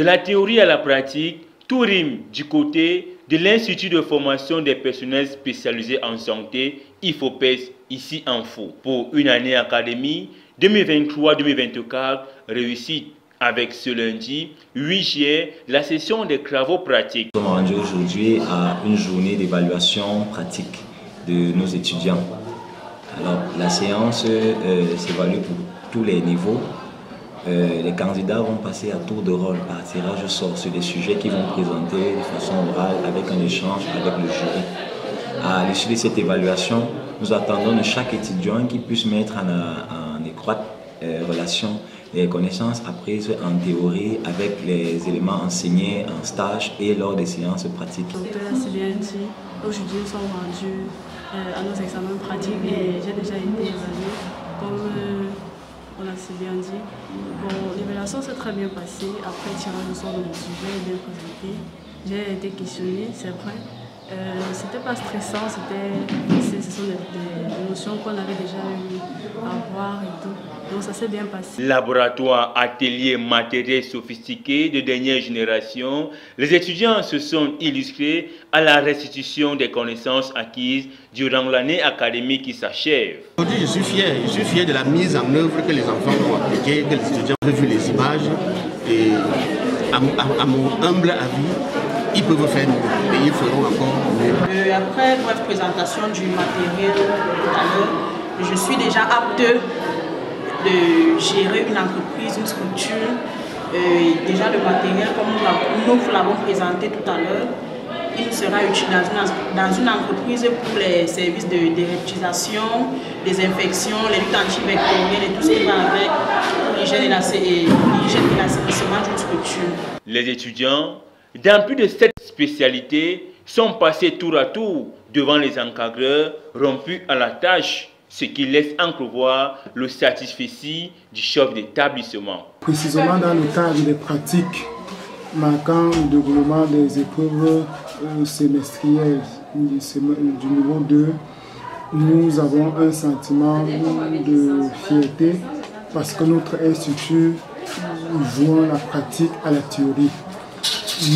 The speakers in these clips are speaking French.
De la théorie à la pratique, tout rime du côté de l'Institut de formation des personnels spécialisés en santé, IFOPES, ici en Faux, pour une année académique 2023-2024 réussite avec ce lundi 8 juillet la session des travaux pratiques. Nous sommes rendus aujourd'hui à une journée d'évaluation pratique de nos étudiants. Alors, la séance s'évalue pour tous les niveaux. Les candidats vont passer à tour de rôle par tirage au sort sur des sujets qu'ils vont présenter de façon orale avec un échange avec le jury. À l'issue de cette évaluation, nous attendons de chaque étudiant qu'il puisse mettre en étroite relation les connaissances apprises en théorie avec les éléments enseignés en stage et lors des séances pratiques. Aujourd'hui, nous sommes rendus à nos examens pratiques et j'ai déjà été évaluée comme on a si bien dit. Bon, l'évaluation s'est très bien passée. Après, tirage au sort de mon sujet est bien présenté. J'ai été questionnée, c'est vrai. C'était pas stressant, ce sont des notions qu'on avait déjà eu à voir et tout. Donc ça s'est bien passé. Laboratoire, atelier, matériel sophistiqué de dernière génération, les étudiants se sont illustrés à la restitution des connaissances acquises durant l'année académique qui s'achève. Aujourd'hui, je suis fier de la mise en œuvre que les enfants vont appliquer, que les étudiants ont vu les images et à mon humble avis, ils peuvent faire mieux et ils feront encore mieux. Après votre présentation du matériel tout à l'heure, je suis déjà apte de gérer une entreprise, une structure. Déjà le matériel, comme nous vous l'avons présenté tout à l'heure, il sera utile dans une entreprise pour les services de réutilisation, des infections, les luttes antivectorielles et tout ce qui va avec l'hygiène et l'assainissement d'une structure. Les étudiants, dans plus de 7 spécialités, sont passés tour à tour devant les encadreurs rompus à la tâche, ce qui laisse entrevoir le satisfecit du chef d'établissement. Précisément dans le cadre des pratiques marquant le déroulement des épreuves semestrielles du niveau 2, nous avons un sentiment de fierté parce que notre institut joint la pratique à la théorie.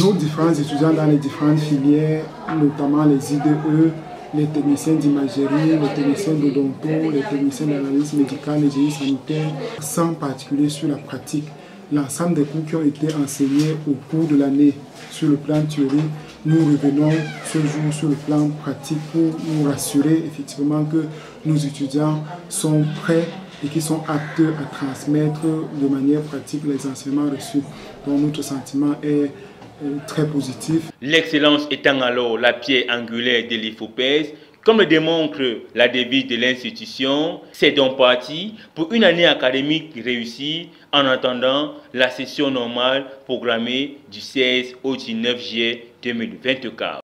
Nos différents étudiants dans les différentes filières, notamment les IDE, les techniciens d'imagerie, les techniciens d'odonto, les techniciens d'analyse médicale, les génies sanitaires, sans particulier sur la pratique. L'ensemble des cours qui ont été enseignés au cours de l'année sur le plan théorique, nous revenons ce jour sur le plan pratique pour nous rassurer effectivement que nos étudiants sont prêts et qui sont aptes à transmettre de manière pratique les enseignements reçus. Donc notre sentiment est très positif. L'excellence étant alors la pierre angulaire de l'IFOPES, comme le démontre la devise de l'institution, c'est donc parti pour une année académique réussie en attendant la session normale programmée du 16 au 19 juillet 2024.